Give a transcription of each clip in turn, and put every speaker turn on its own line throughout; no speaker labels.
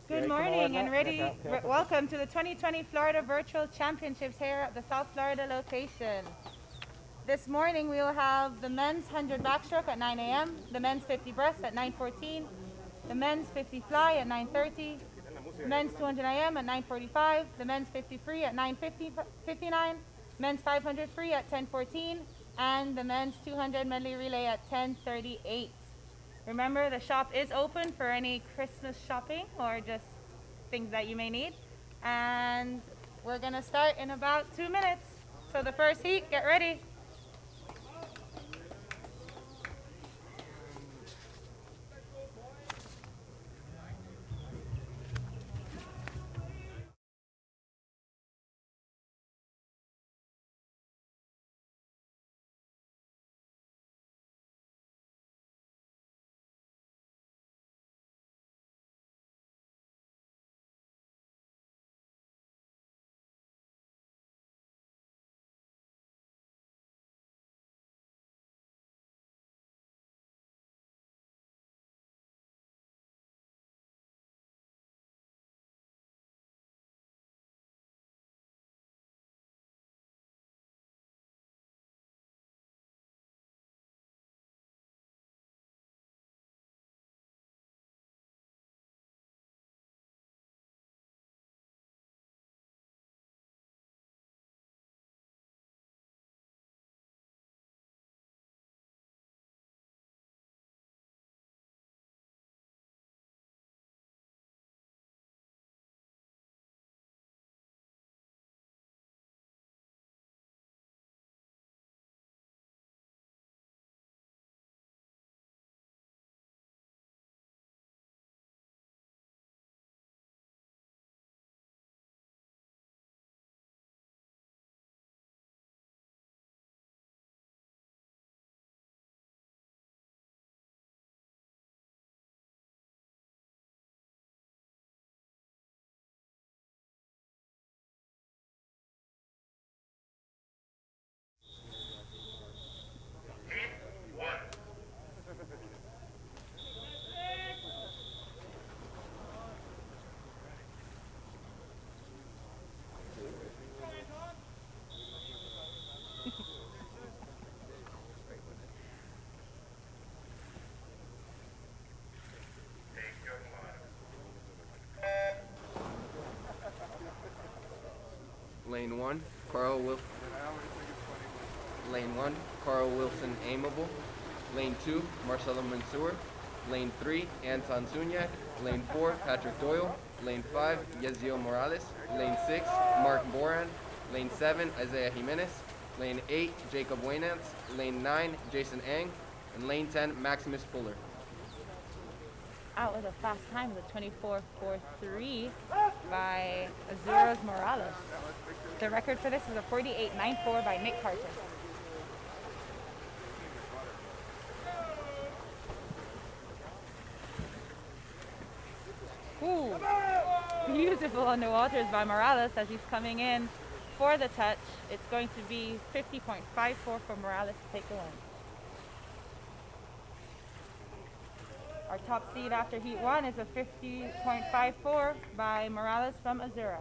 Good morning and welcome to the 2020 Florida Virtual Championships here at the South Florida location. This morning we will have the men's 100 backstroke at 9 a.m., the men's 50 breast at 9:14, the men's 50 fly at 9:30, men's 200 IM at 9:45, the men's 50 free at 9:59, men's 500 free at 10:14, and the men's 200 medley relay at 10:38. Remember, the shop is open for any Christmas shopping or just things that you may need. And we're gonna start in about 2 minutes. So the first heat, get ready.
Lane 1, Carl Wilson. Lane 1, Carl Wilson Aimable. Lane 2, Marcelo Mansour. Lane 3, Anton Sunyak. Lane 4, Patrick Doyle. Lane 5, Yezio Morales. Lane 6, Mark Boran. Lane 7, Isaiah Jimenez. Lane 8, Jacob Waynance. Lane 9, Jason Ang. And Lane 10, Maximus Fuller.
Out with a fast time of 24:43 by Azuros Morales. The record for this is a 48:94 by Nick Carter. Ooh, beautiful on the waters by Morales as he's coming in for the touch. It's going to be 50.54 for Morales to take the win. Our top seed after Heat 1 is a 50.54 by Morales from Azura.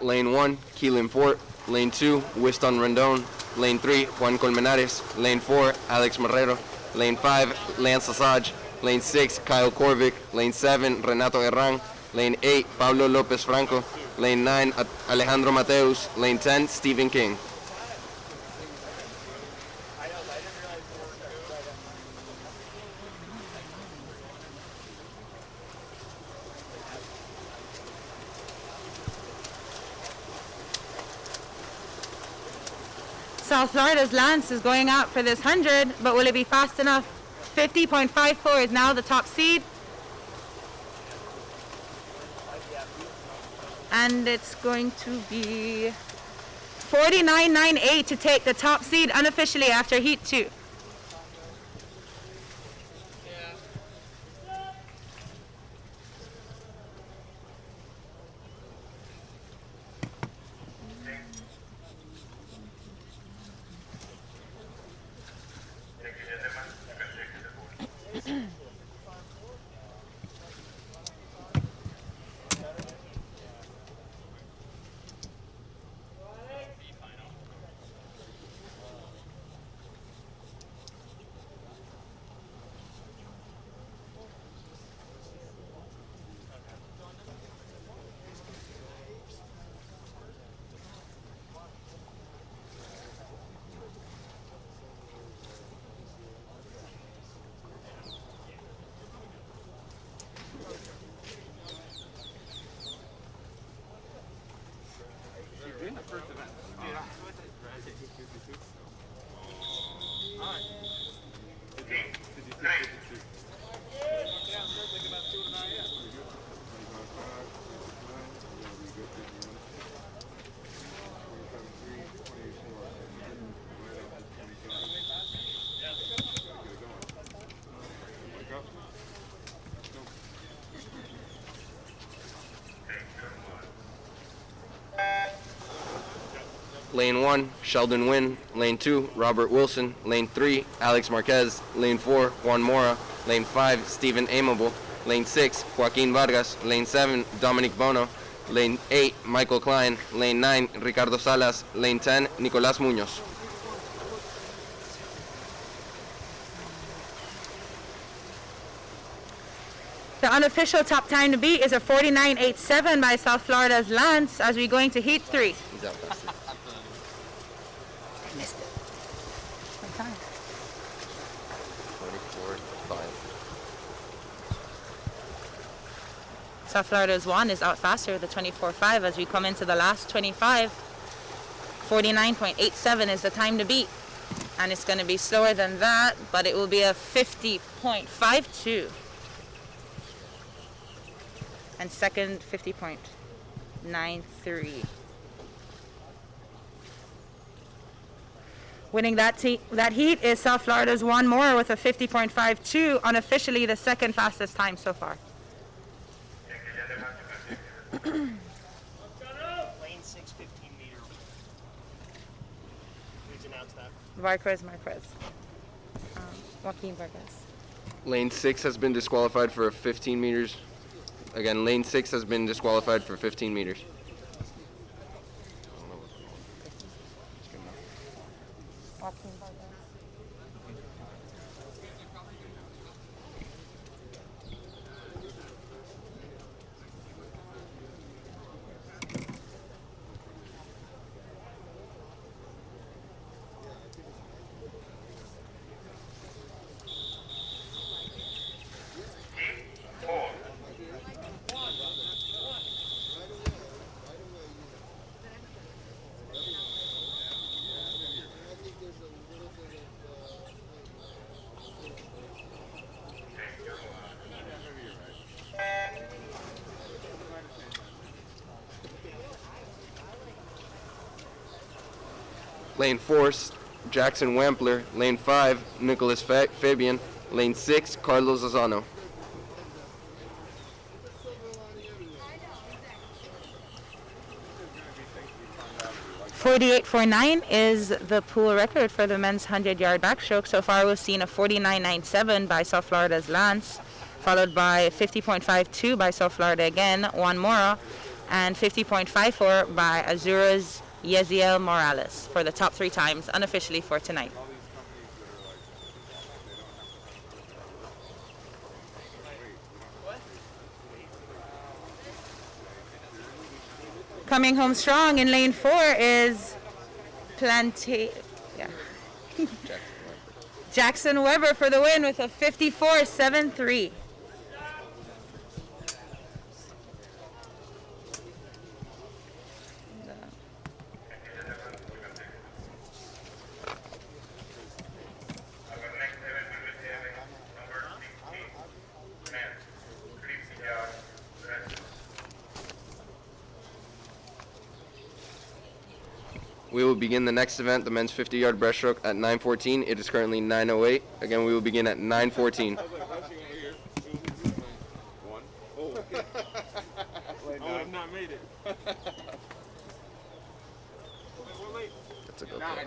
Lane 1, Keelan Fort. Lane 2, Wiston Rendon. Lane 3, Juan Colmenares. Lane 4, Alex Marrero. Lane 5, Lance Asaj. Lane 6, Kyle Korvic. Lane 7, Renato Herrán. Lane 8, Pablo Lopez Franco. Lane 9, Alejandro Mateus. Lane 10, Stephen King.
South Florida's Lance is going out for this 100, but will it be fast enough? 50.54 is now the top seed. And it's going to be 49.98 to take the top seed unofficially after Heat 2.
Lane 1, Sheldon Wynn. Lane 2, Robert Wilson. Lane 3, Alex Marquez. Lane 4, Juan Mora. Lane 5, Stephen Amable. Lane 6, Joaquin Vargas. Lane 7, Dominic Bono. Lane 8, Michael Klein. Lane 9, Ricardo Salas. Lane 10, Nicolás Muñoz.
The unofficial top time to beat is a 49.87 by South Florida's Lance as we go into Heat 3.
He's out fast.
I missed it. What time?
24.5.
South Florida's Juan is out faster with a 24.5 as we come into the last 25. 49.87 is the time to beat. And it's going to be slower than that, but it will be a 50.52. And second, 50.93. Winning that heat is South Florida's Juan Mora with a 50.52, unofficially the second fastest time so far.
Lane 6, 15 meter. Who's announced that?
Marquez. Joaquin Vargas.
Lane 6 has been disqualified for 15 meters. Again, lane 6 has been disqualified for 15 meters.
Joaquin Vargas.
Lane 4, Jackson Wampler. Lane 5, Nicholas Fabian. Lane 6, Carlos Lozano.
.4849 is the pool record for the men's 100-yard backstroke. So far, we've seen a 49.97 by South Florida's Lance, followed by 50.52 by South Florida again, Juan Mora, and 50.54 by Azura's Yeziel Morales for the top 3 times unofficially for tonight. Coming home strong in lane 4 is Jackson Weber for the win with a 54.73.
We will begin the next event, the men's 50-yard breaststroke, at 9:14. It is currently 9:08. Again, we will begin at 9:14.
I have not made it.
That's a good call.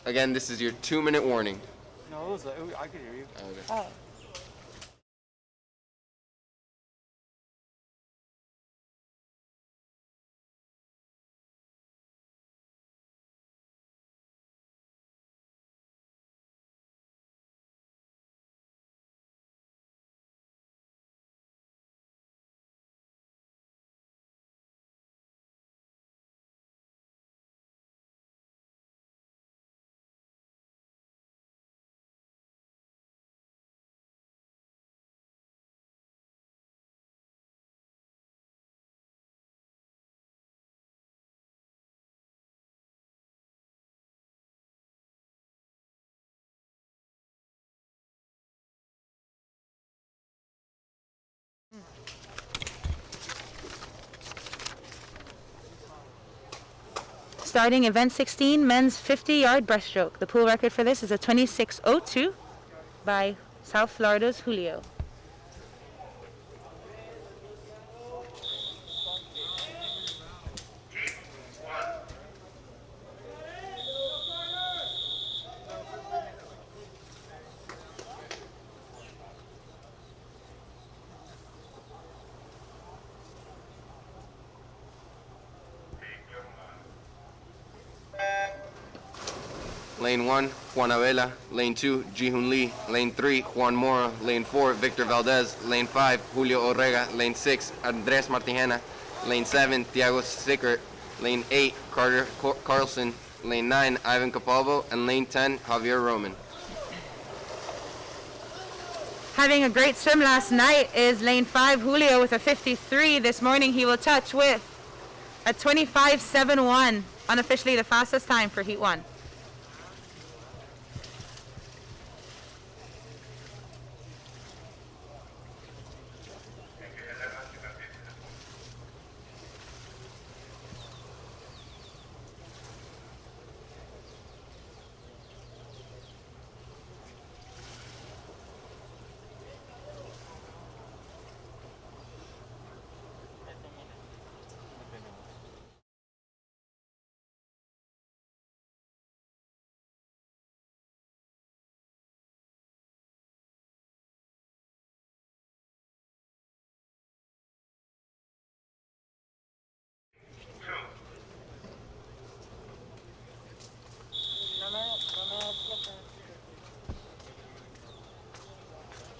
Again, this is your 2-minute warning.
No, I could hear you.
Okay.
Oh. Starting event 16, men's 50-yard breaststroke. The pool record for this is a 26:02 by South Florida's Julio.
Lane 1, Juan Abela. Lane 2, Ji-Hoon Lee. Lane 3, Juan Mora. Lane 4, Victor Valdez. Lane 5, Julio Orrega. Lane 6, Andres Martijena. Lane 7, Thiago Sickert. Lane 8, Carter Carlson. Lane 9, Ivan Capalvo. And lane 10, Javier Roman.
Having a great swim last night is lane 5, Julio, with a 53. This morning he will touch with a 25:71, unofficially the fastest time for Heat 1.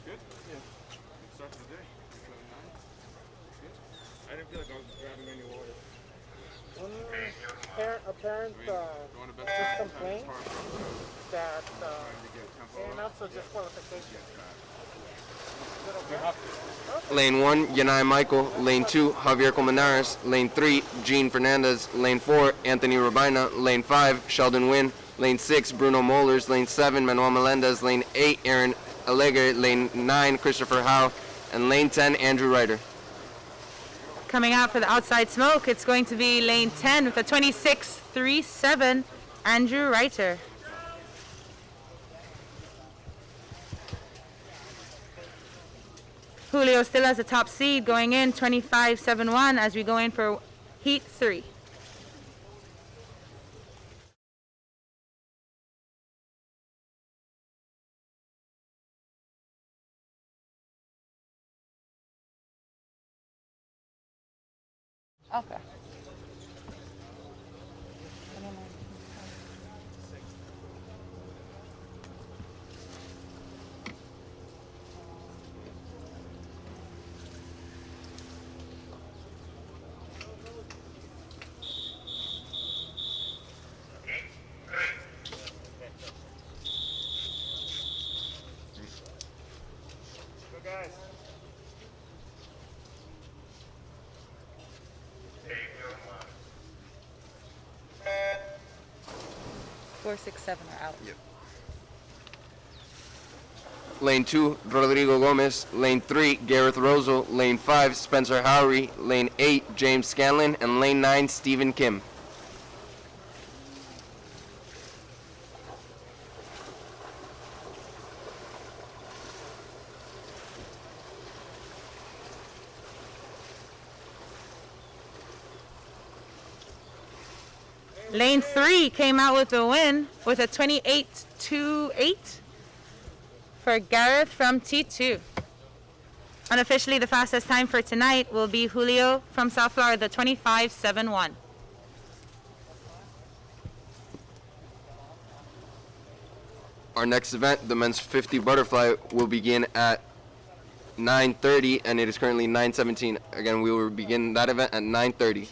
Good? Yeah. Good start to the day. 7-9. Good. I didn't feel like I was grabbing any water.
Apparent
Going to best
just
time,
complaint
time is hard for
that
trying to get tempo
and
up.
also just qualification.
Lane 1, Yanai Michael. Lane 2, Javier Colmenares. Lane 3, Gene Fernandez. Lane 4, Anthony Rabina. Lane 5, Sheldon Wynn. Lane 6, Bruno Mollers. Lane 7, Manuel Melendez. Lane 8, Aaron Allegre. Lane 9, Christopher Howe. And lane 10, Andrew Ryder.
Coming out for the outside smoke, it's going to be lane 10 with a 26:37, Andrew Reiter. Julio still has a top seed going in, 25:71, as we go in for Heat 3. Okay.
Go guys.
4, 6, 7 are out.
Yep. Lane 2, Rodrigo Gomez. Lane 3, Gareth Rosal. Lane 5, Spencer Howry. Lane 8, James Scanlon. And lane 9, Stephen Kim.
Lane 3 came out with the win with a 28.28 for Gareth from T2. Unofficially, the fastest time for tonight will be Julio from South Florida, 25.71.
Our next event, the men's 50 butterfly, will begin at 9:30, and it is currently 9:17. Again, we will begin that event at 9:30.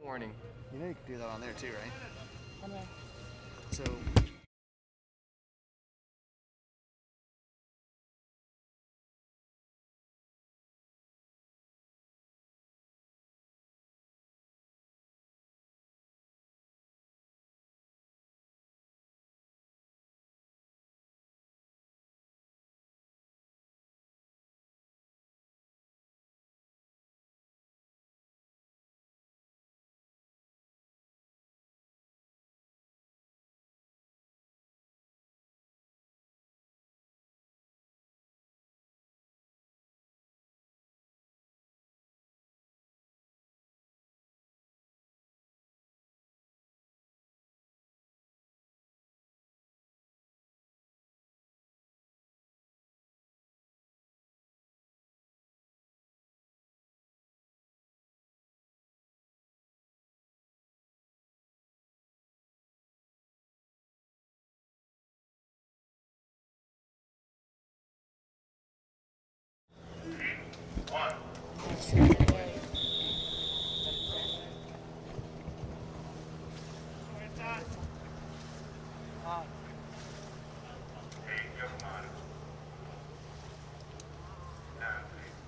Warning.
You know you can do that on there too, right?
Anyway.
So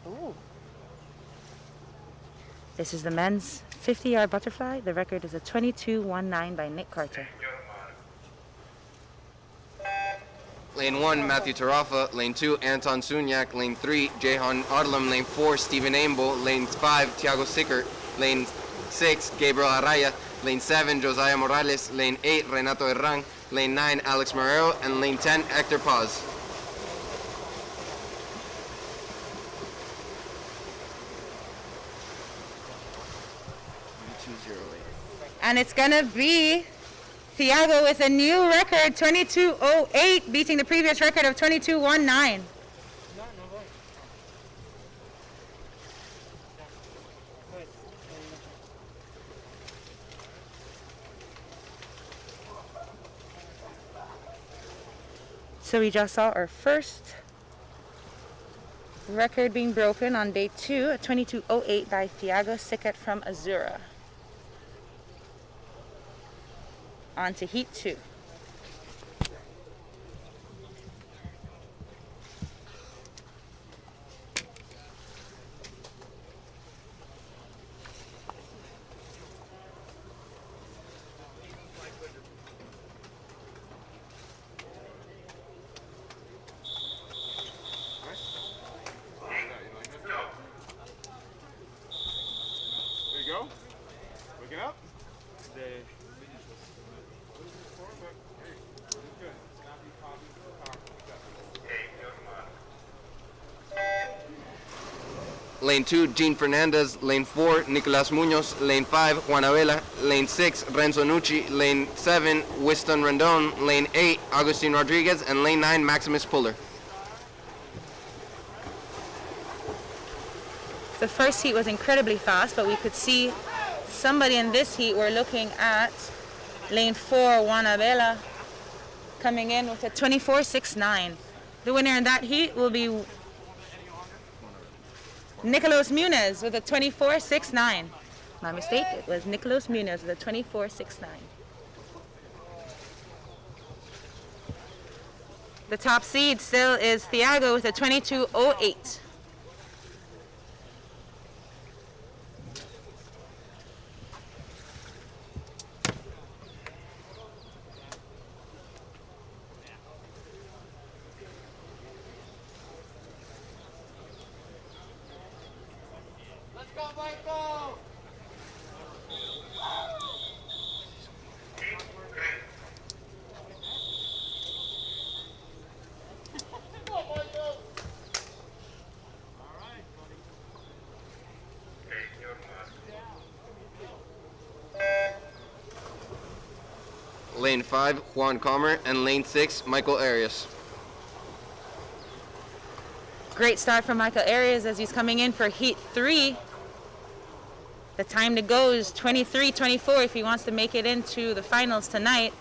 Ooh. This is the men's 50-yard butterfly. The record is a 22.19 by Nick Carter.
Lane 1, Matthew Tarafa. Lane 2, Anton Sunyak. Lane 3, Jehan Arlam. Lane 4, Stephen Amble. Lane 5, Thiago Sickert. Lane 6, Gabriel Araya. Lane 7, Josiah Morales. Lane 8, Renato Herrán. Lane 9, Alex Marrero. And lane 10, Hector Paz.
And it's going to be Thiago with a new record, 22.08, beating the previous record of 22.19. So we just saw our first record being broken on day 2 at 22.08 by Thiago Sickert from Azura. On to heat 2.
There you go. Waking up.
Lane 2, Gene Fernandez. Lane 4, Nicolas Munoz. Lane 5, Juana Vela. Lane 6, Renzo Nucci. Lane 7, Winston Rendon. Lane 8, Agustin Rodriguez. And lane 9, Maximus Puller.
The first heat was incredibly fast, but we could see somebody in this heat. We're looking at lane 4, Juana Vela, coming in with a 24.69. The winner in that heat will be Nicolas Munoz with a 24.69. My mistake, it was Nicolas Munoz with a 24.69. The top seed still is Thiago with a 22.08.
Lane 5, Juan Comer. And lane 6, Michael Arias.
Great start from Michael Arias as he's coming in for heat 3. The time to go is 23:24 if he wants to make it into the finals tonight.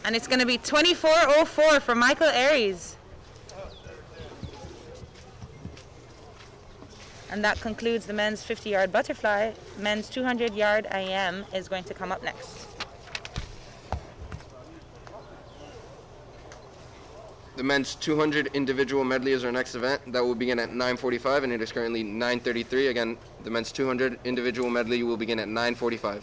And it's going to be 24:04 for Michael Arias. And that concludes the men's 50-yard butterfly. Men's 200-yard IM is going to come up next.
The men's 200 individual medley is our next event. That will begin at 9:45, and it is currently 9:33. Again, the men's 200 individual medley will begin at 9:45.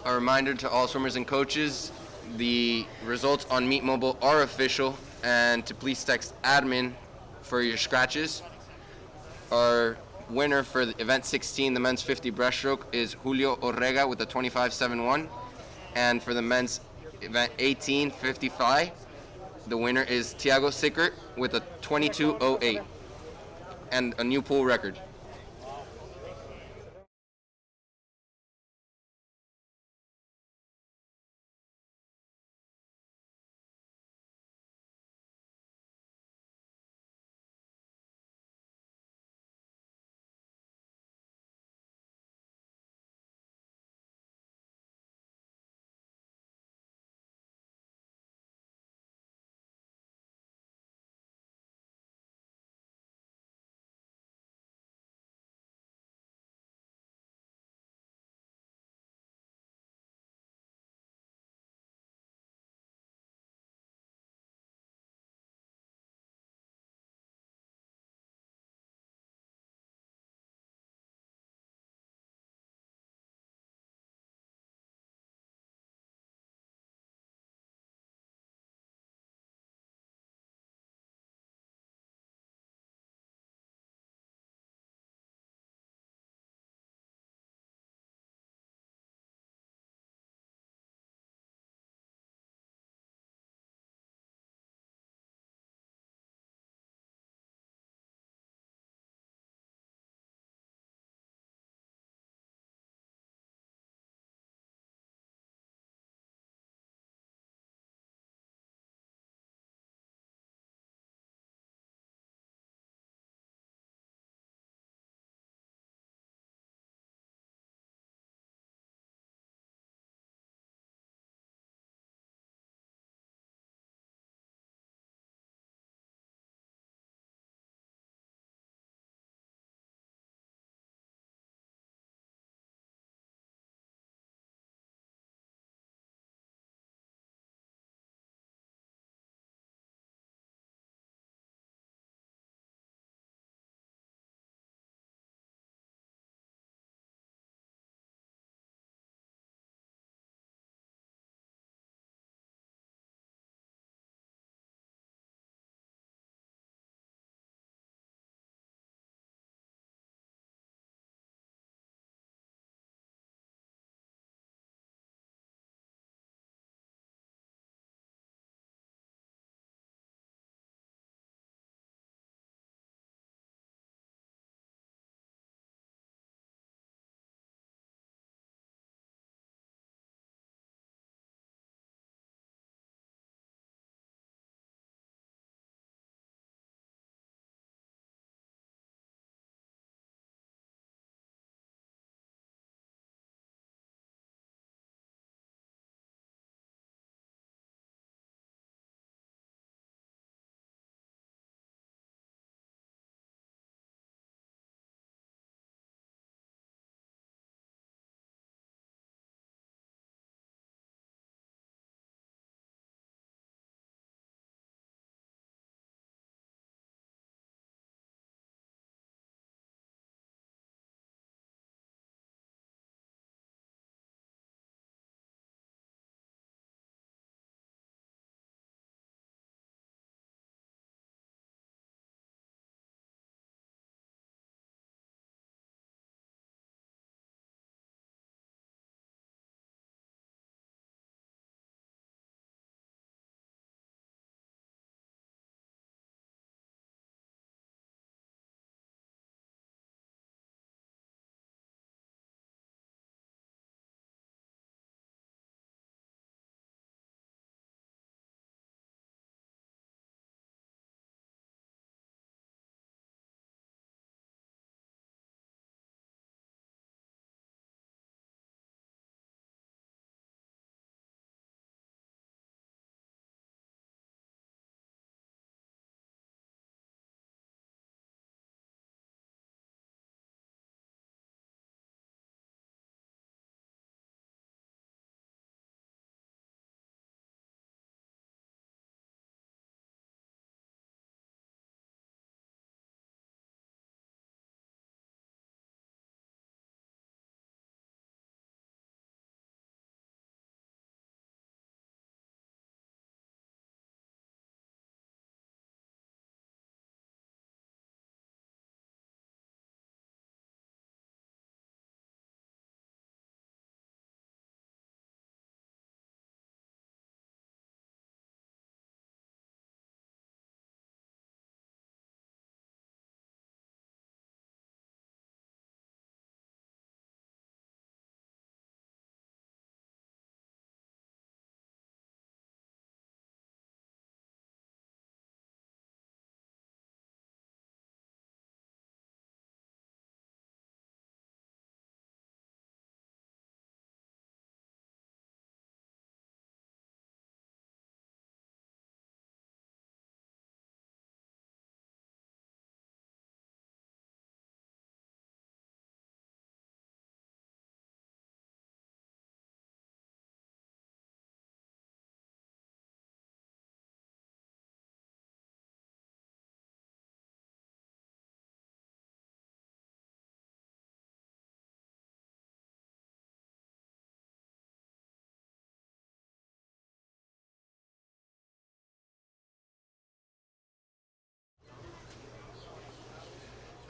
A reminder to all swimmers and coaches, the results on Meet Mobile are official, and to please text admin for your scratches. Our winner for the event 16, the men's 50 breaststroke, is Julio Orrega with a 25.71. And for the men's event 18, 55, the winner is Tiago Sickert with a 22.08 and a new pool record.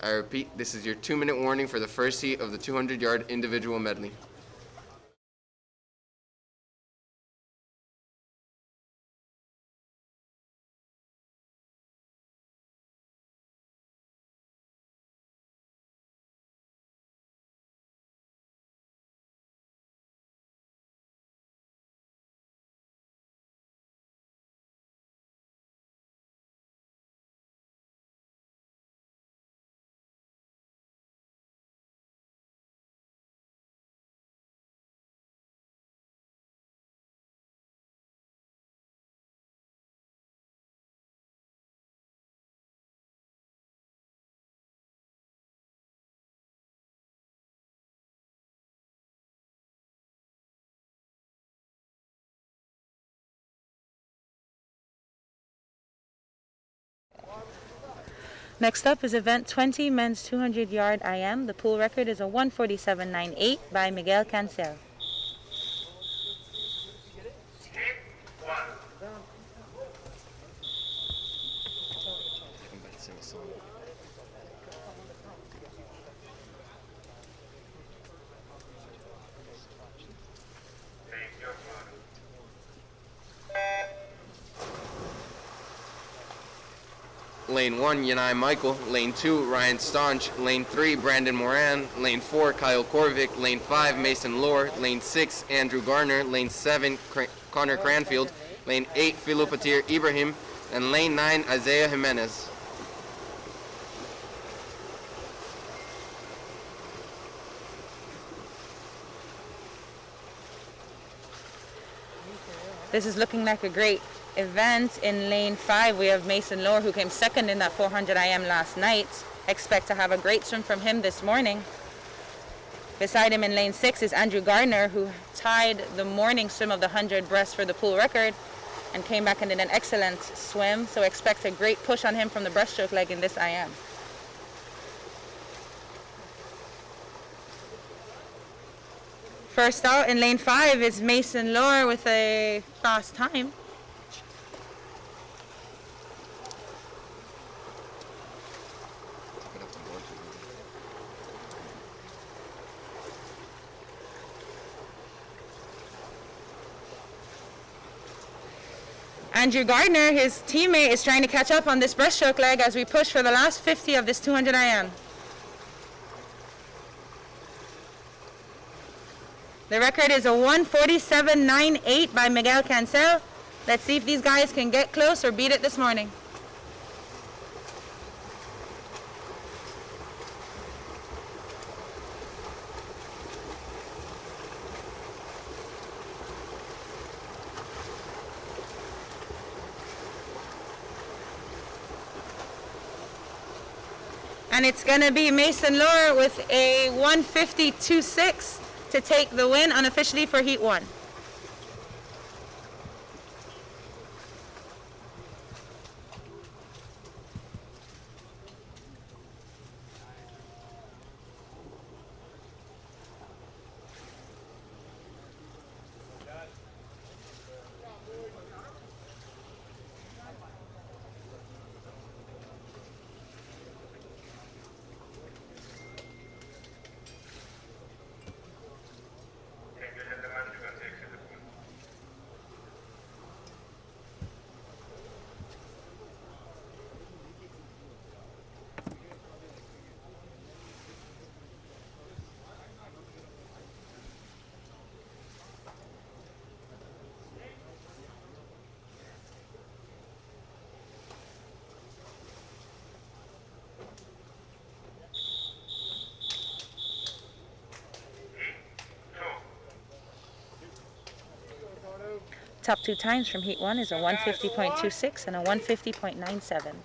I repeat, this is your 2-minute warning for the first heat of the 200-yard individual medley.
Next up is event 20, men's 200-yard IM. The pool record is a 1:47.98 by Miguel Cancel.
Lane 1, Yanai Michael. Lane 2, Ryan Staunch. Lane 3, Brandon Moran. Lane 4, Kyle Korvic. Lane 5, Mason Lohr. Lane 6, Andrew Garner. Lane 7, Connor Cranfield. Lane 8, Philopatir Ibrahim. And lane 9, Isaiah Jimenez.
This is looking like a great event. In lane 5, we have Mason Lohr, who came second in that 400 IM last night. Expect to have a great swim from him this morning. Beside him in lane 6 is Andrew Gardner, who tied the morning swim of the 100 breast for the pool record and came back and did an excellent swim. So expect a great push on him from the breaststroke leg in this IM. First out in lane 5 is Mason Lohr with a fast time. Andrew Gardner, his teammate, is trying to catch up on this breaststroke leg as we push for the last 50 of this 200 IM. The record is a 1:47.98 by Miguel Cancel. Let's see if these guys can get close or beat it this morning. And it's going to be Mason Lohr with a 1:52.6 to take the win unofficially for Heat 1. Top two times from Heat 1 is a 1:50.26 and a 1:50.97.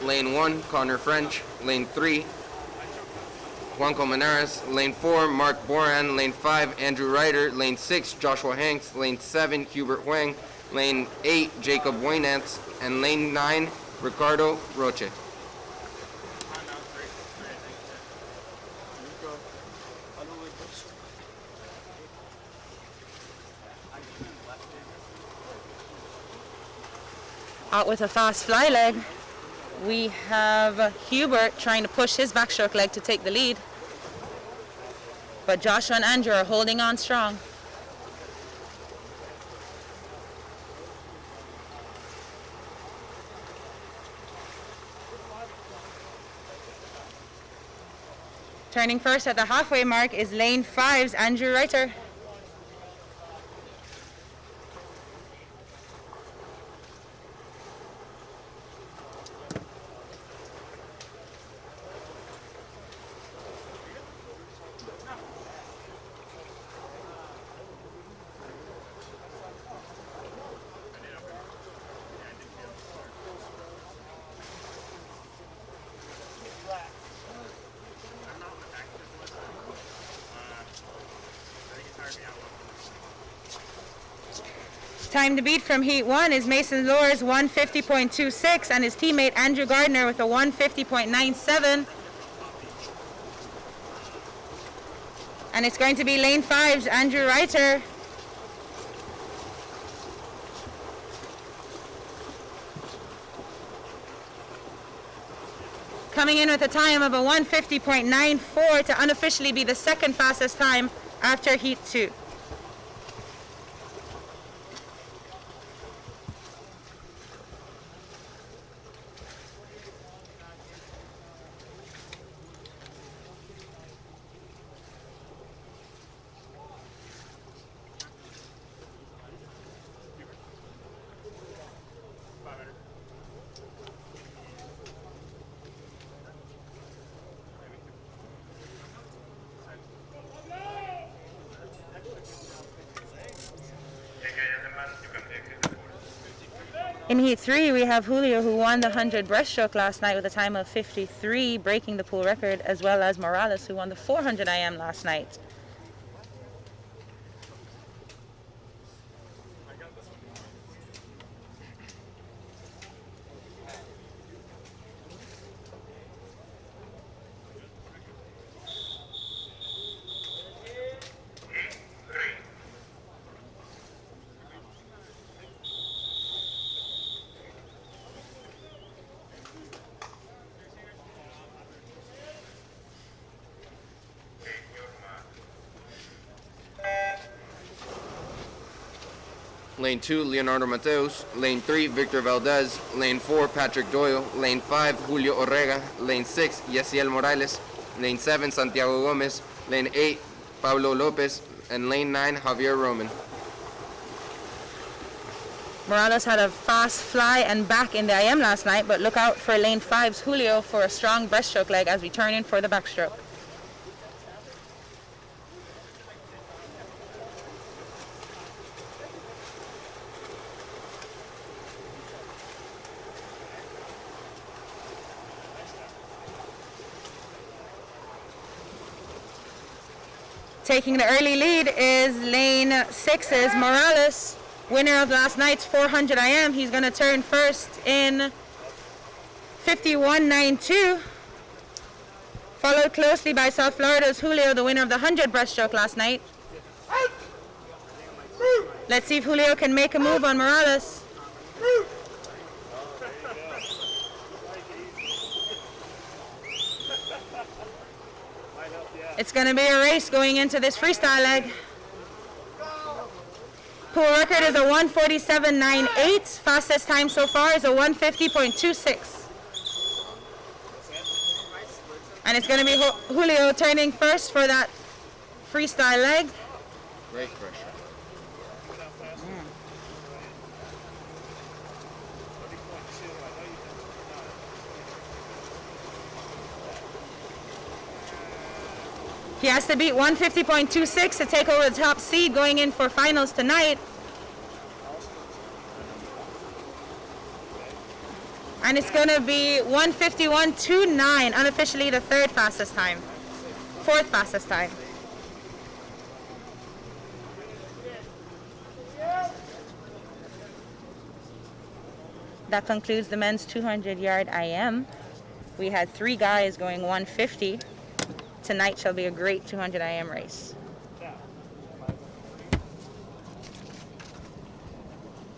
Lane 1, Connor French. Lane 3, Juanco Menares. Lane 4, Mark Boran. Lane 5, Andrew Ryder. Lane 6, Joshua Hanks. Lane 7, Hubert Huang. Lane 8, Jacob Waynantz. And lane 9, Ricardo Roche.
out with a fast fly leg. We have Hubert trying to push his backstroke leg to take the lead. But Joshua and Andrew are holding on strong. Turning first at the halfway mark is lane 5's Andrew Reiter. Time to beat from Heat 1 is Mason Lohr's 150.26 and his teammate Andrew Gardner with a 150.97. And it's going to be lane 5's Andrew Reiter. Coming in with a time of a 150.94 to unofficially be the second fastest time after Heat 2. In Heat 3, we have Julio, who won the 100 breaststroke last night with a time of 53, breaking the pool record, as well as Morales, who won the 400 IM last night.
Lane 2, Leonardo Mateos. Lane 3, Victor Valdez. Lane 4, Patrick Doyle. Lane 5, Julio Orrega. Lane 6, Yesiel Morales. Lane 7, Santiago Gomez. Lane 8, Pablo Lopez. And lane 9, Javier Roman.
Morales had a fast fly and back in the IM last night, but look out for lane 5's Julio for a strong breaststroke leg as we turn in for the backstroke. Taking the early lead is lane 6's Morales, winner of last night's 400 IM. He's going to turn first in 51.92, followed closely by South Florida's Julio, the winner of the 100 breaststroke last night. Let's see if Julio can make a move on Morales. It's going to be a race going into this freestyle leg. Pool record is a 147.98. Fastest time so far is a 150.26. And it's going to be Julio turning first for that freestyle leg.
Great pressure.
He has to beat 150.26 to take over the top seed going in for finals tonight. And it's going to be 151.29, unofficially the third fastest time. Fourth fastest time. That concludes the men's 200-yard IM. We had 3 guys going 150. Tonight shall be a great 200 IM race.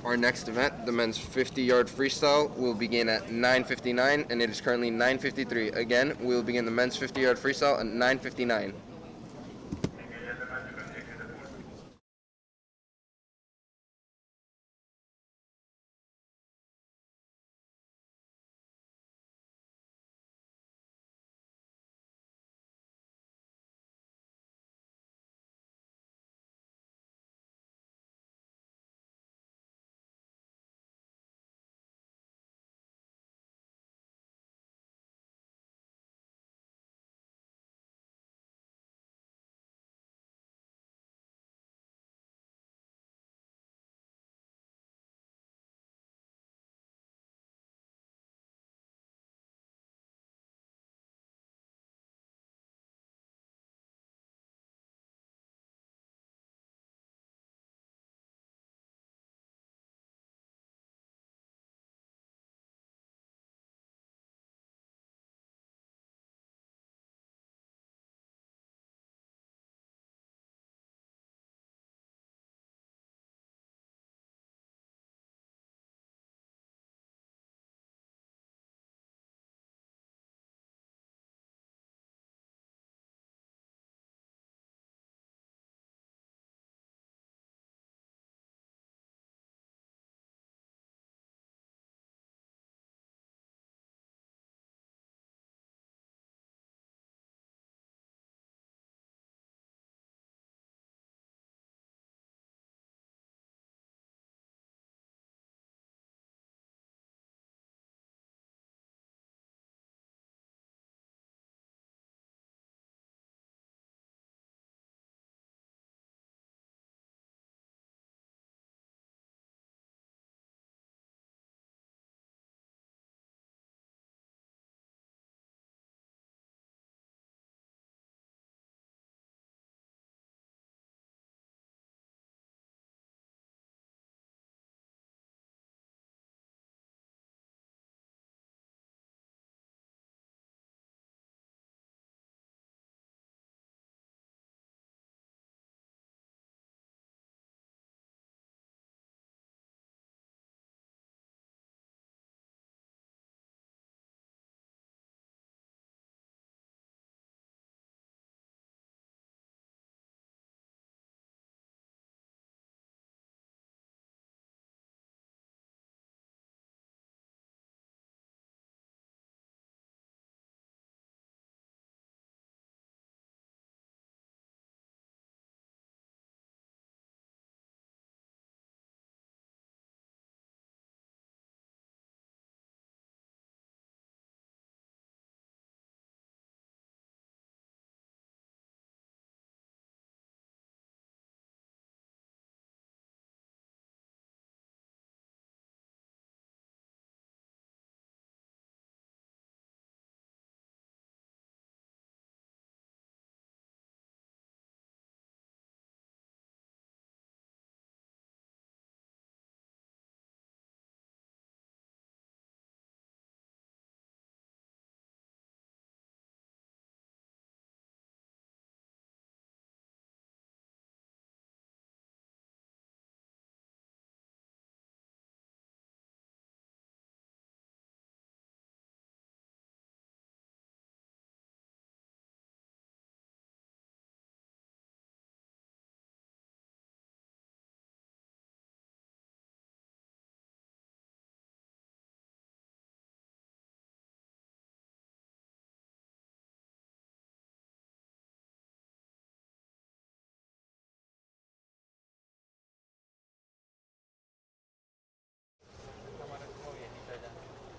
Our next event, the men's 50-yard freestyle, will begin at 9:59, and it is currently 9:53. Again, we will begin the men's 50-yard freestyle at 9:59.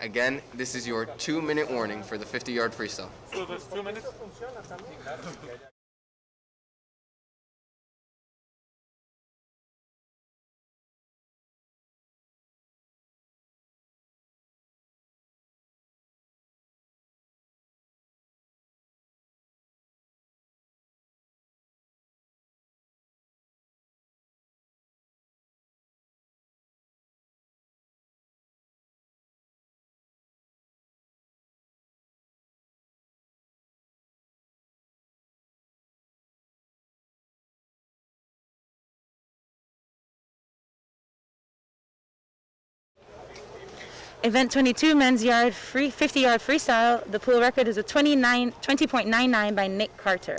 Again, this is your 2-minute warning for the 50-yard freestyle.
So that's 2 minutes?
Event 22, men's 50-yard freestyle. The pool record is a 20.99 by Nick Carter.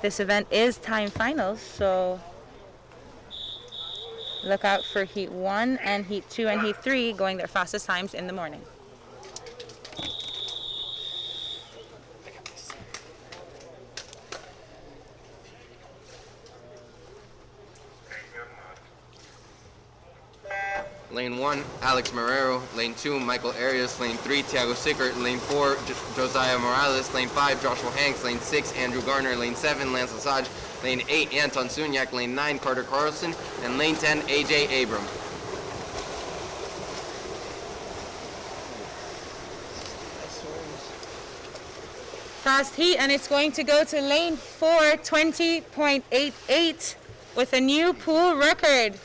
This event is time finals, so look out for Heat 1 and Heat 2 and Heat 3 going their fastest times in the morning.
Lane 1, Alex Marrero. Lane 2, Michael Arias. Lane 3, Thiago Sickert. Lane 4, Josiah Morales. Lane 5, Joshua Hanks. Lane 6, Andrew Garner. Lane 7, Lance Lesage. Lane 8, Anton Sunyak. Lane 9, Carter Carlson. And Lane 10, AJ Abram.
Fast heat, and it's going to go to lane 4, 20.88 with a new pool record.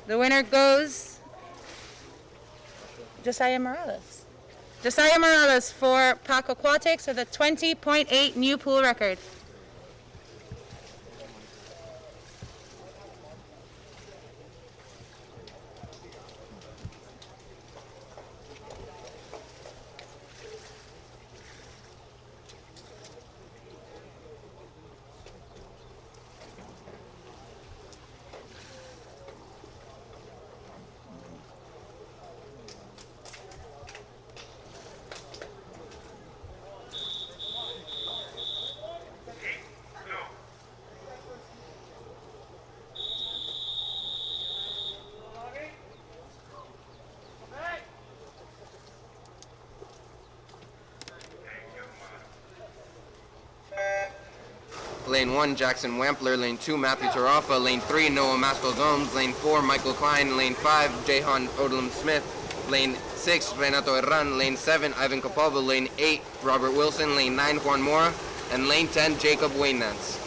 The winner goes Josiah Morales. Josiah Morales for Pack Aquatics with a 20.8 new pool record.
Lane 1, Jackson Wampler. Lane 2, Matthew Tarafa. Lane 3, Noah Maskell-Gomes. Lane 4, Michael Klein. Lane 5, Jahan Odlum Smith. Lane 6, Renato Herran. Lane 7, Ivan Kopova. Lane 8, Robert Wilson. Lane 9, Juan Mora. And Lane 10, Jacob Waynance.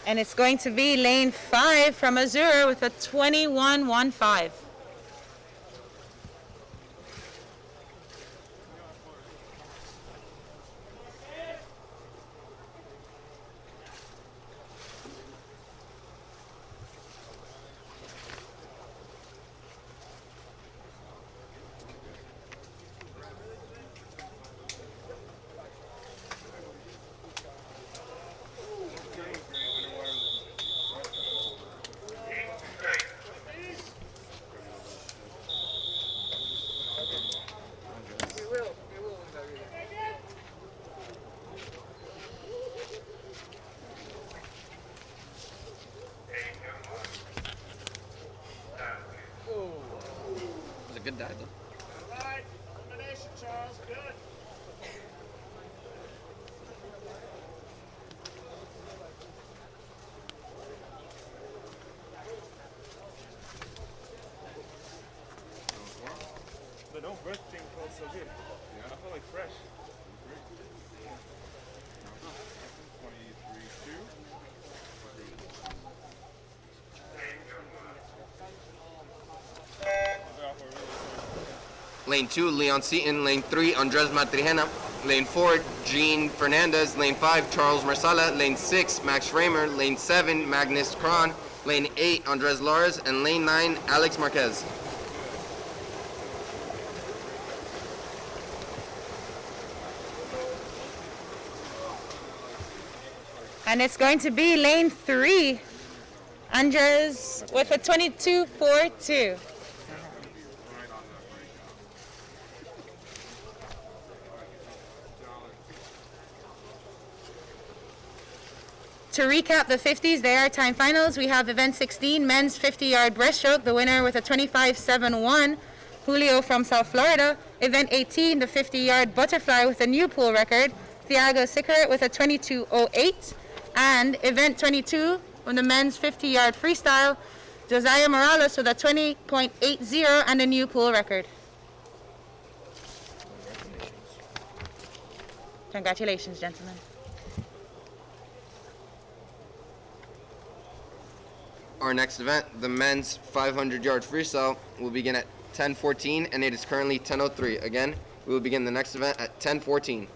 And it's going to be lane 5 from Azura with a 21.15.
Good dive though.
All right, elimination, Charles. Good.
The no breath thing felt so good. Yeah. I felt like fresh. 23-2.
Lane 2, Leon Seaton. Lane 3, Andres Matrijena. Lane 4, Gene Fernandez. Lane 5, Charles Marsala. Lane 6, Max Schramer. Lane 7, Magnus Kron. Lane 8, Andres Lars. And Lane 9, Alex Marquez.
And it's going to be lane 3, Andres with a 22.42. To recap the 50s, they are time finals. We have event 16, men's 50-yard breaststroke, the winner with a 25.71, Julio from South Florida. Event 18, the 50-yard butterfly with a new pool record, Thiago Sickert with a 22.08. And event 22, on the men's 50-yard freestyle, Josiah Morales with a 20.80 and a new pool record. Congratulations, gentlemen.
Our next event, the men's 500-yard freestyle, will begin at 10:14, and it is currently 10:03. Again, we will begin the next event at 10:14.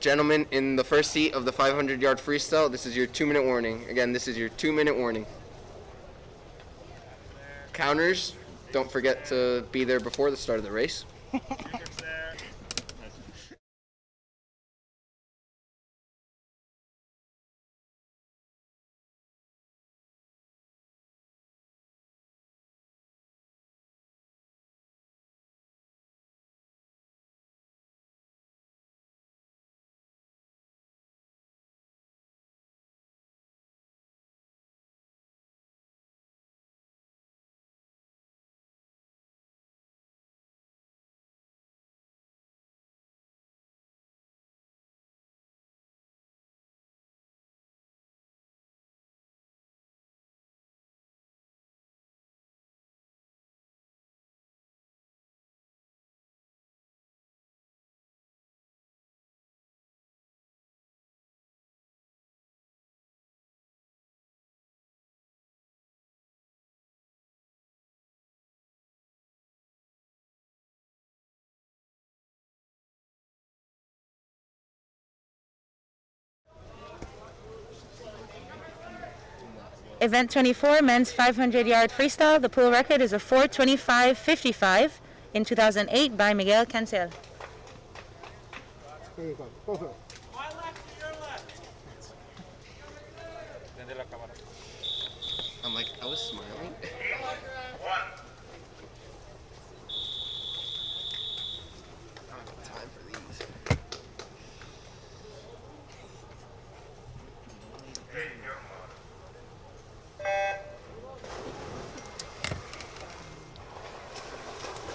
Gentlemen, in the first heat of the 500-yard freestyle, this is your 2-minute warning. Again, this is your 2-minute warning. Counters, don't forget to be there before the start of the race.
Event 24, men's 500-yard freestyle. The pool record is a 4:25.55 in 2008 by Miguel Cancel.
There you go. Go for it.
My left to your left.
I'm like, I was smiling.
One.
I don't have time for these.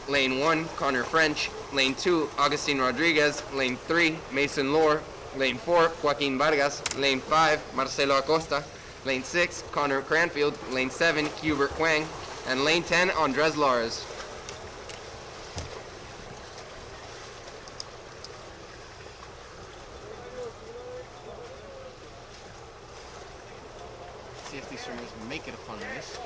Lane 1, Connor French. Lane 2, Augustine Rodriguez. Lane 3, Mason Lohr. Lane 4, Joaquin Vargas. Lane 5, Marcelo Acosta. Lane 6, Connor Cranfield. Lane 7, Hubert Huang. And lane 10, Andres Lars. See if these swimmers make it a fun race.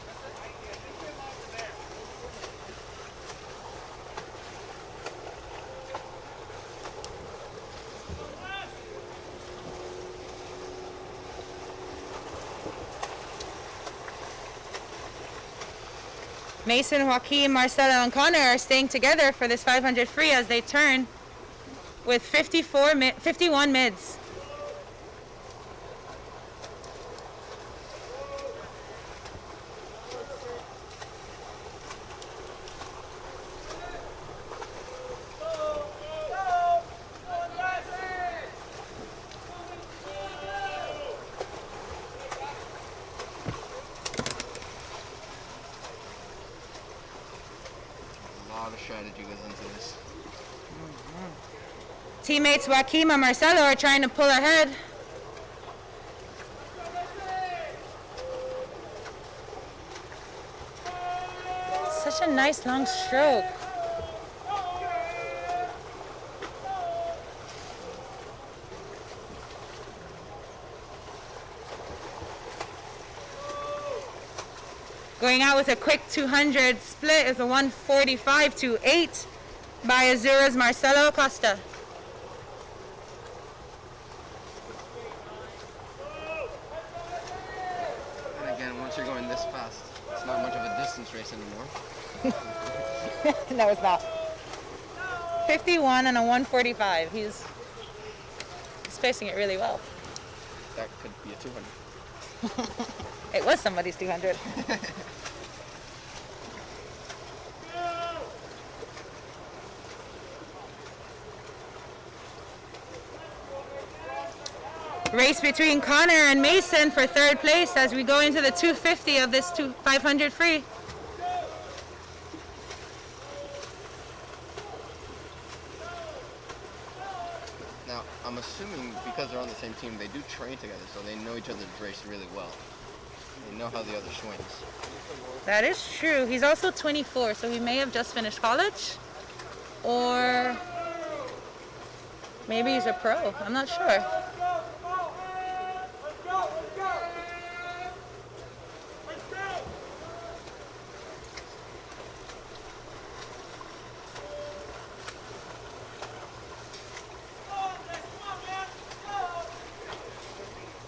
Mason, Joaquin, Marcelo, and Connor are staying together for this 500 free as they turn with 51 mids.
A lot of strategy goes into this.
Teammates Joaquin and Marcelo are trying to pull ahead. Such a nice long stroke. Going out with a quick 200 split is a 1:45.28 by Azura's Marcelo Acosta.
And again, once you're going this fast, it's not much of a distance race anymore.
No, it's not. 51 and a 1:45. He's spacing it really well.
That could be a 200.
It was somebody's 200. Race between Connor and Mason for third place as we go into the 250 of this 500 free.
Now, I'm assuming because they're on the same team, they do train together, so they know each other's race really well. They know how the other swings.
That is true. He's also 24, so he may have just finished college. Or maybe he's a pro. I'm not sure.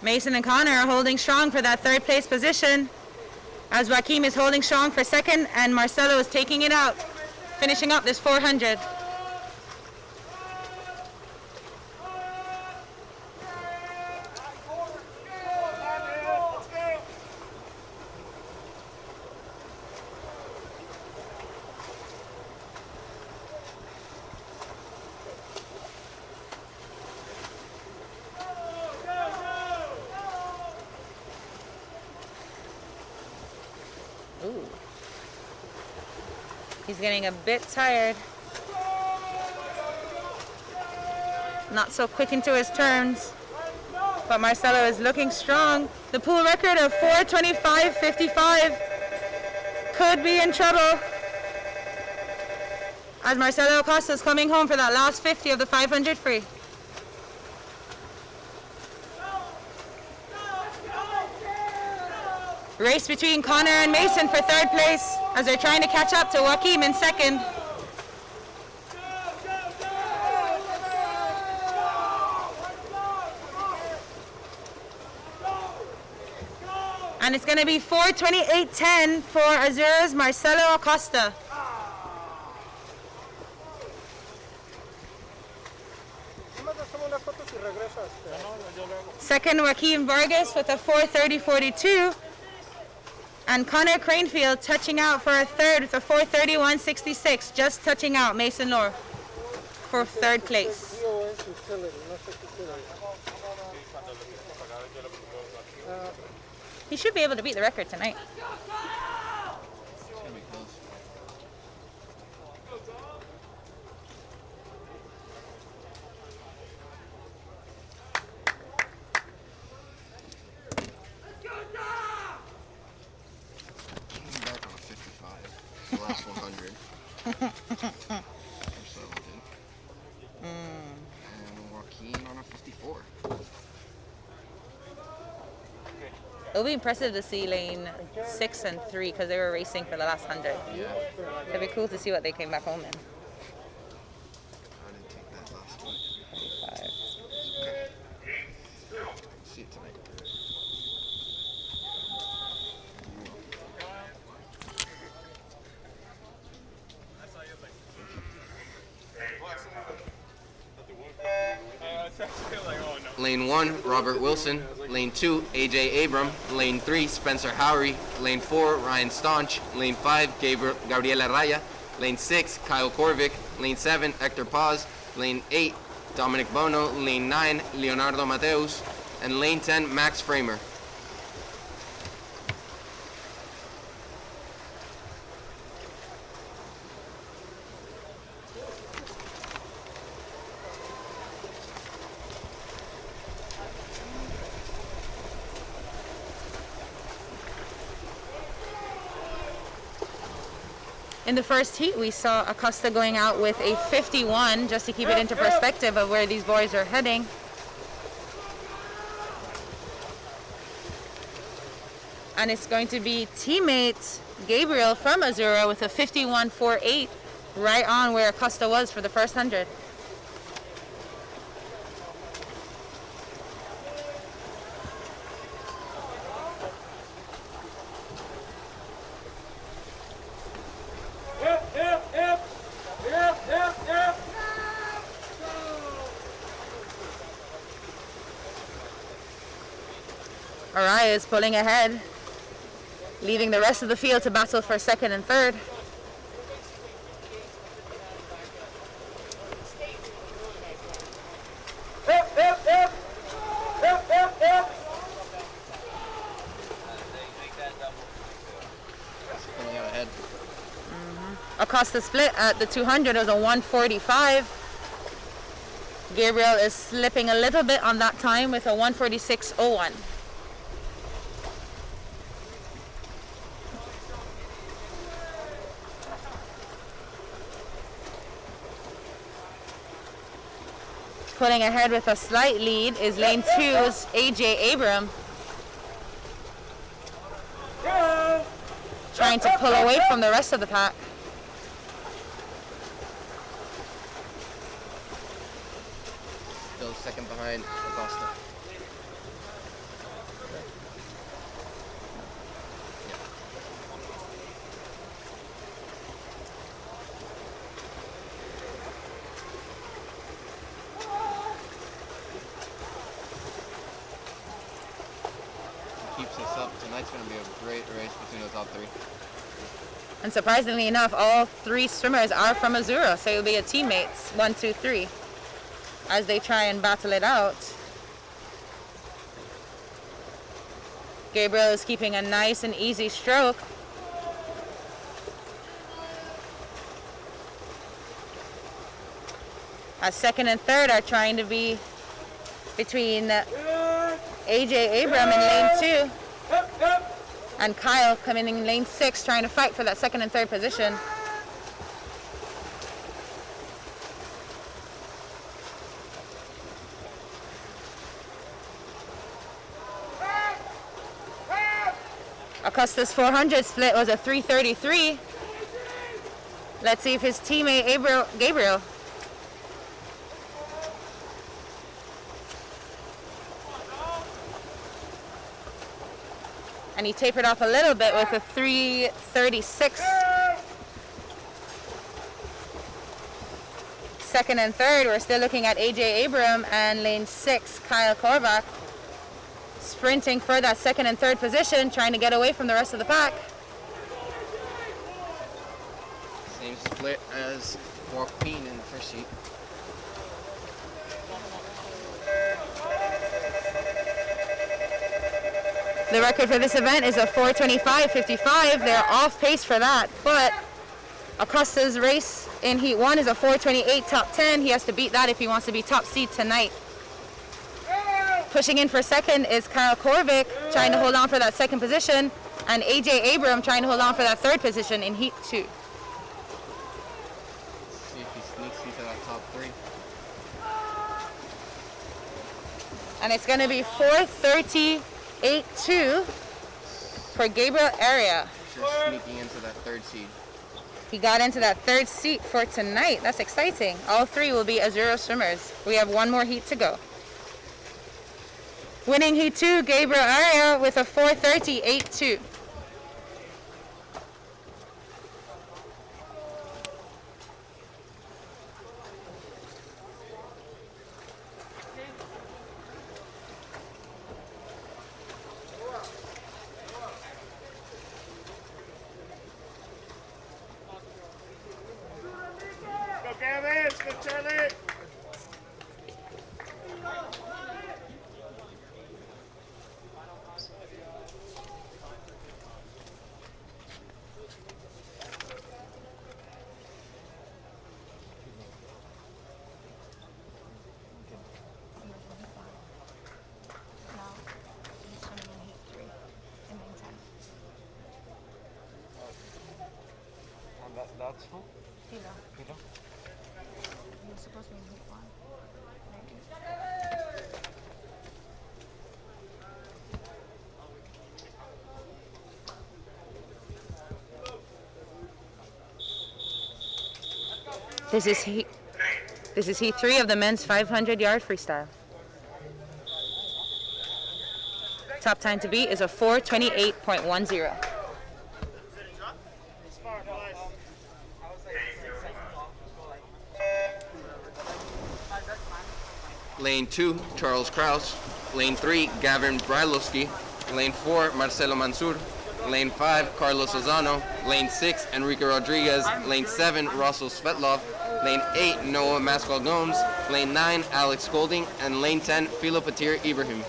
Mason and Connor are holding strong for that third place position, as Joaquim is holding strong for second and Marcelo is taking it out, finishing up this 400. Ooh. He's getting a bit tired. Not so quick into his turns. But Marcelo is looking strong. The pool record of 4:25.55 could be in trouble, as Marcelo Acosta is coming home for that last 50 of the 500 free. Race between Connor and Mason for third place as they're trying to catch up to Joaquim in second. And it's going to be 4:28.10 for Azura's Marcelo Acosta. Second, Joaquim Vargas with a 4:30.42. And Connor Cranefield touching out for a third with a 4:31.66, just touching out Mason Lohr for third place. He should be able to beat the record tonight.
Last 100. And Joaquin on a 54.
It'll be impressive to see lane 6 and 3 because they were racing for the last 100.
Yeah.
It'll be cool to see what they came back home in.
I didn't take that last one.
45.
Okay. See it tonight.
Lane 1, Robert Wilson. Lane 2, AJ Abram. Lane 3, Spencer Howery. Lane 4, Ryan Staunch. Lane 5, Gabriela Raya. Lane 6, Kyle Korvic. Lane 7, Hector Paz. Lane 8, Dominic Bono. Lane 9, Leonardo Mateus. And lane 10, Max Framer.
In the first heat, we saw Acosta going out with a 51, just to keep it into perspective of where these boys are heading. And it's going to be teammate Gabriel from Azura with a 51.48, right on where Acosta was for the first 100. Araya is pulling ahead, leaving the rest of the field to battle for second and third.
Coming out ahead.
Acosta split at the 200 was a 1:45. Gabriel is slipping a little bit on that time with a 1:46.01. Pulling ahead with a slight lead is lane 2's AJ Abram. Trying to pull away from the rest of the pack.
Still second behind Acosta.
Tonight's going to be a great race between the top three.
And surprisingly enough, all three swimmers are from Missouri, so it'll be a teammates, 1, 2, 3, as they try and battle it out. Gabriel is keeping a nice and easy stroke. As second and third are trying to be between AJ Abram in lane 2 and Kyle coming in lane 6 trying to fight for that second and third position. Acosta's 400 split was a 3:33. Let's see if his teammate Gabriel. And he tapered off a little bit with a 3:36. Second and third, we're still looking at AJ Abram and lane 6, Kyle Korvac, sprinting for that second and third position, trying to get away from the rest of the pack.
Same split as Joaquin in the first heat.
The record for this event is a 4:25.55. They're off pace for that, but Acosta's race in Heat 1 is a 4:28 top 10. He has to beat that if he wants to be top seed tonight. Pushing in for second is Kyle Korvac, trying to hold on for that second position, and AJ Abram trying to hold on for that third position in Heat 2.
See if he sneaks into that top three.
And it's going to be 4:38.2 for Gabriel Area.
Just sneaking into that third seed.
He got into that third seat for tonight. That's exciting. All three will be Azuro swimmers. We have one more heat to go. Winning Heat 2, Gabriel Area with a 4:30.82.
Go, Gavin! Go, Charlie!
That's full?
This is Heat 3 of the men's 500-yard freestyle. Top time to beat is a 4:28.10.
Lane 2, Charles Kraus. Lane 3, Gavin Brylowski. Lane 4, Marcelo Mansur. Lane 5, Carlos Lozano. Lane 6, Enrique Rodriguez. Lane 7, Russell Svetlov. Lane 8, Noah Mascal Gomes. Lane 9, Alex Golding. And Lane 10, Philo Patir Ibrahim.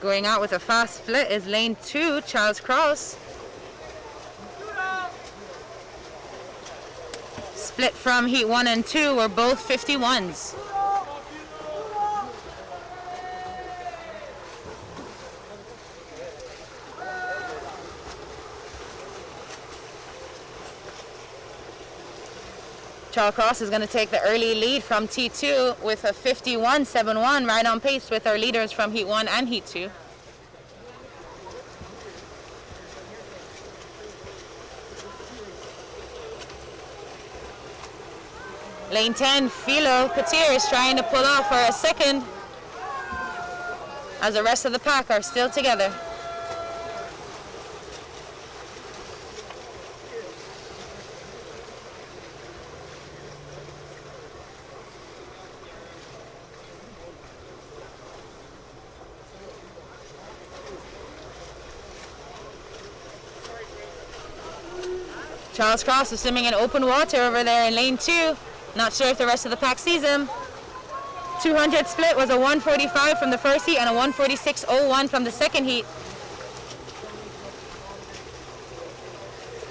Going out with a fast split is lane 2, Charles Kraus. Split from Heat 1 and 2 were both 51s. Charles Kraus is going to take the early lead from T2 with a 51.71, right on pace with our leaders from Heat 1 and Heat 2. Lane 10, Philo Patir is trying to pull off for a second as the rest of the pack are still together. Charles Cross is swimming in open water over there in lane 2. Not sure if the rest of the pack sees him. 200 split was a 145 from the first heat and a 146.01 from the second heat.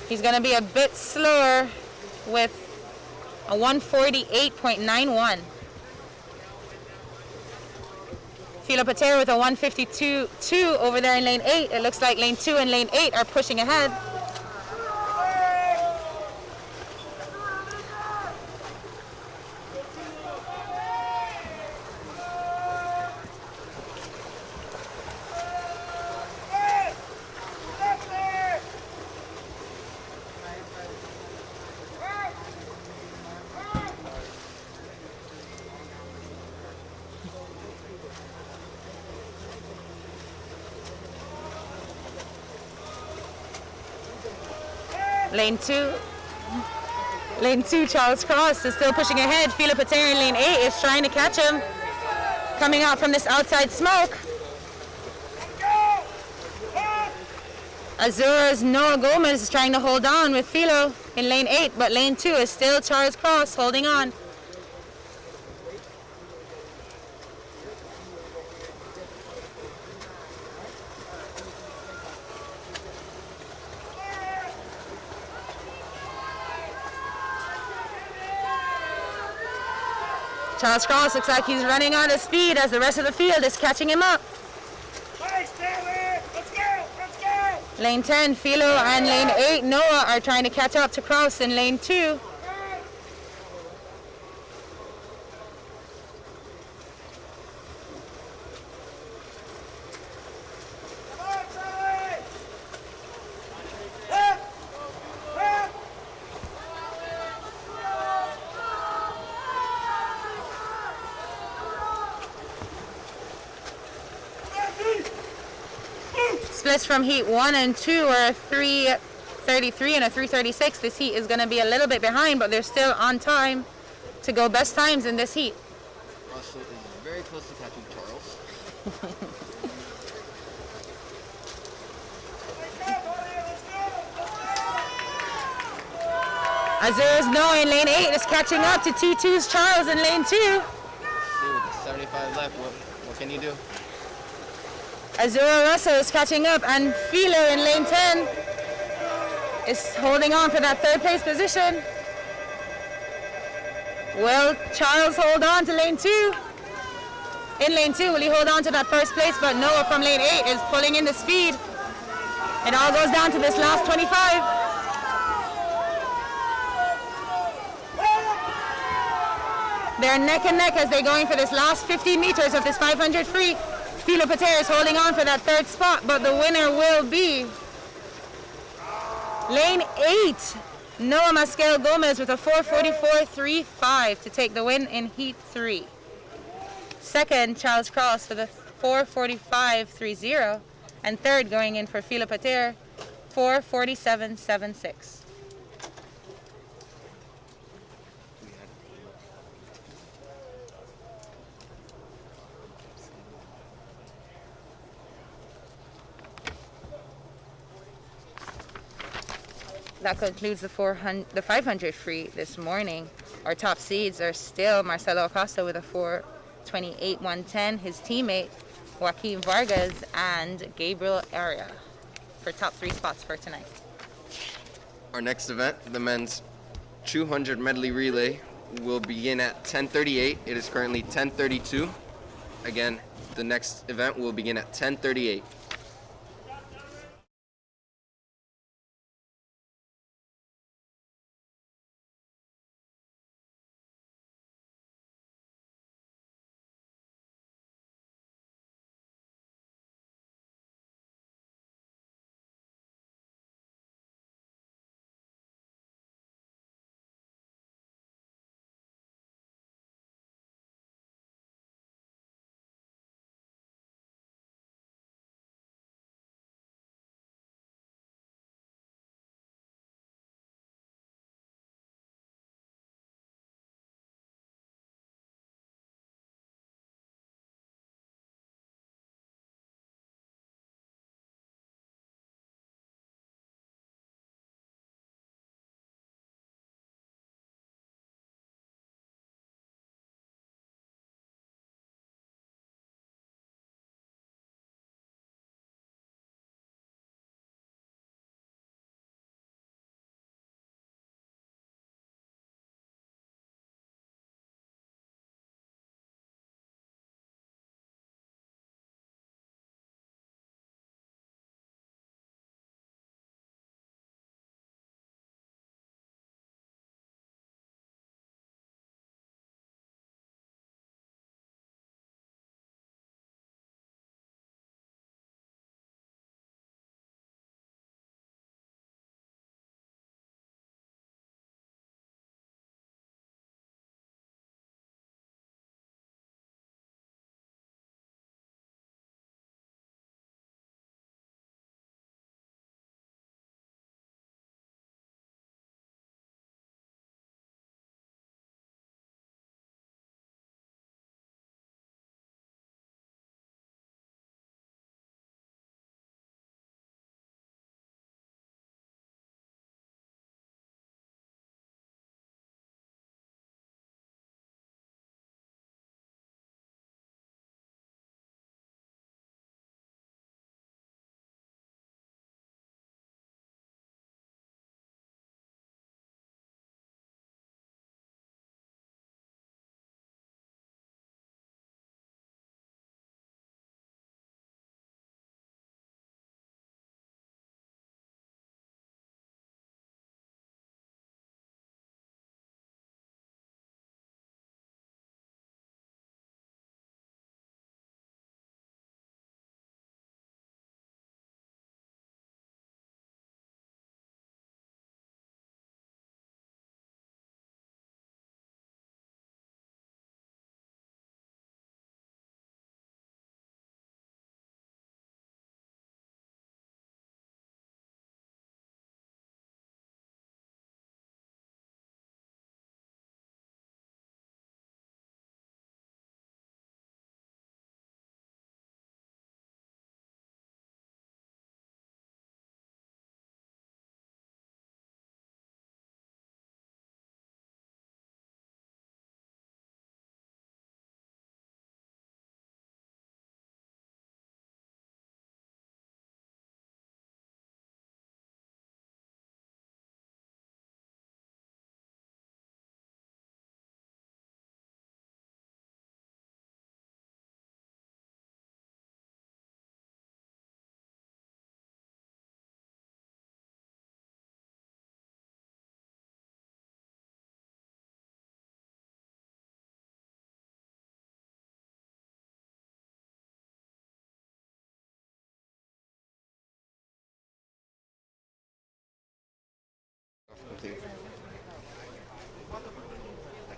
He's going to be a bit slower with a 148.91. Philo Pater with a 152.2 over there in lane 8. It looks like lane 2 and lane 8 are pushing ahead. Lane 2, Charles Cross is still pushing ahead. Philo Pater in lane 8 is trying to catch him. Coming out from this outside smoke. Azura's Noah Gomez is trying to hold on with Philo in lane 8, but lane 2 is still Charles Cross holding on. Charles Cross looks like he's running out of speed as the rest of the field is catching him up.
Nice, Taylor! Let's go! Let's go!
Lane 10, Philo, and lane 8, Noah, are trying to catch up to Cross in lane 2. Splits from heat 1 and 2 are a 3:33 and a 3:36. This heat is going to be a little bit behind, but they're still on time to go best times in this heat.
Russell is very close to catching Charles.
Azura's Noah in lane 8 is catching up to T2's Charles in lane 2.
Let's see, with the 75 left, what can you do?
Azura Russell is catching up, and Philo in lane 10 is holding on for that third place position. Will Charles hold on to lane 2? In lane 2, will he hold on to that first place? But Noah from lane 8 is pulling in the speed. It all goes down to this last 25. They're neck and neck as they're going for this last 50 meters of this 500 free. Philo Pater is holding on for that third spot, but the winner will be lane 8, Noah Masquel Gomez with a 4:44.35 to take the win in heat 3. Second, Charles Cross with a 4:45.30, and third going in for Philo Pater, 4:47.76. That concludes the 500 free this morning. Our top seeds are still Marcelo Acosta with a 4:28.110, his teammate Joaquin Vargas and Gabriel Aria for top 3 spots for tonight.
Our next event, the men's 200 medley relay, will begin at 10:38. It is currently 10:32. Again, the next event will begin at 10:38.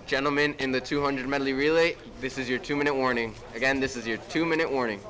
Gentlemen, in the 200 medley relay, this is your 2-minute warning. Again, this is your 2-minute warning.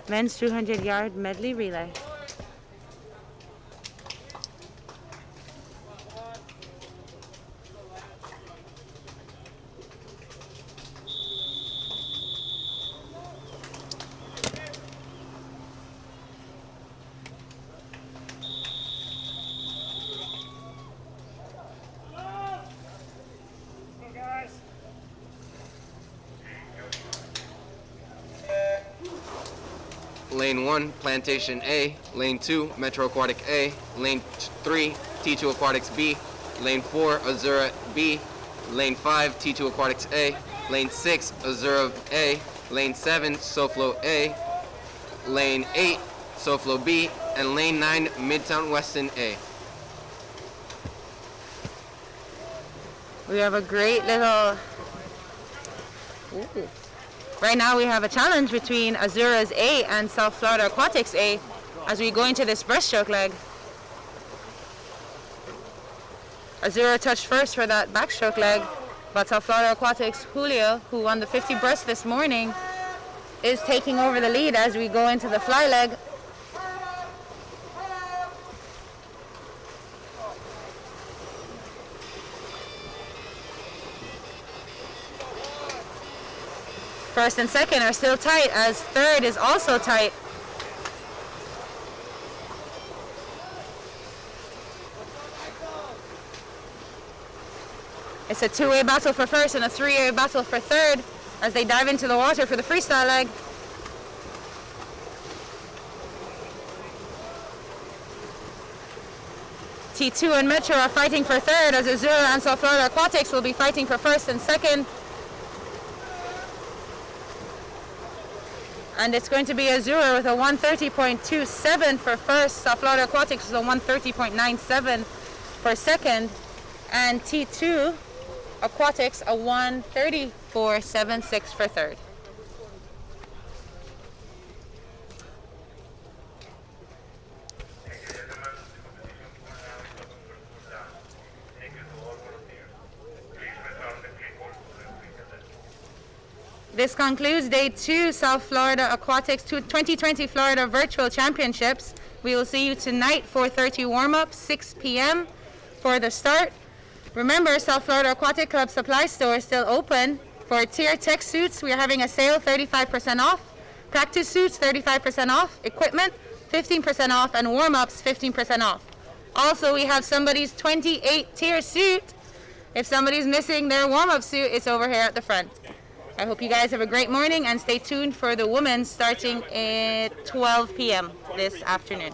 Men's 200-yard medley relay.
Lane 1, Plantation A. Lane 2, Metro Aquatic A. Lane 3, T2 Aquatics B. Lane 4, Azura B. Lane 5, T2 Aquatics A. Lane 6, Azura A. Lane 7, SoFlo A. Lane 8, SoFlo B. And Lane 9, Midtown Weston A.
We have a great little... Ooh. Right now we have a challenge between Azura's A and South Florida Aquatics A as we go into this breaststroke leg. Azura touched first for that backstroke leg, but South Florida Aquatics' Julio, who won the 50 breast this morning, is taking over the lead as we go into the fly leg. First and second are still tight, as third is also tight. It's a two-way battle for first and a three-way battle for third as they dive into the water for the freestyle leg. T2 and Metro are fighting for third, as Azura and South Florida Aquatics will be fighting for first and second. And it's going to be Azura with a 130.27 for first, South Florida Aquatics with a 130.97 for second, and T2 Aquatics a 134.76 for third. This concludes Day 2 South Florida Aquatics 2020 Florida Virtual Championships. We will see you tonight, 4:30 warm-up, 6 p.m. for the start. Remember, South Florida Aquatic Club supply store is still open. For tier tech suits, we are having a sale, 35% off. Practice suits, 35% off. Equipment, 15% off. And warm-ups, 15% off. Also, we have somebody's 28 tier suit. If somebody's missing their warm-up suit, it's over here at the front. I hope you guys have a great morning and stay tuned for the women starting at 12 p.m. this afternoon.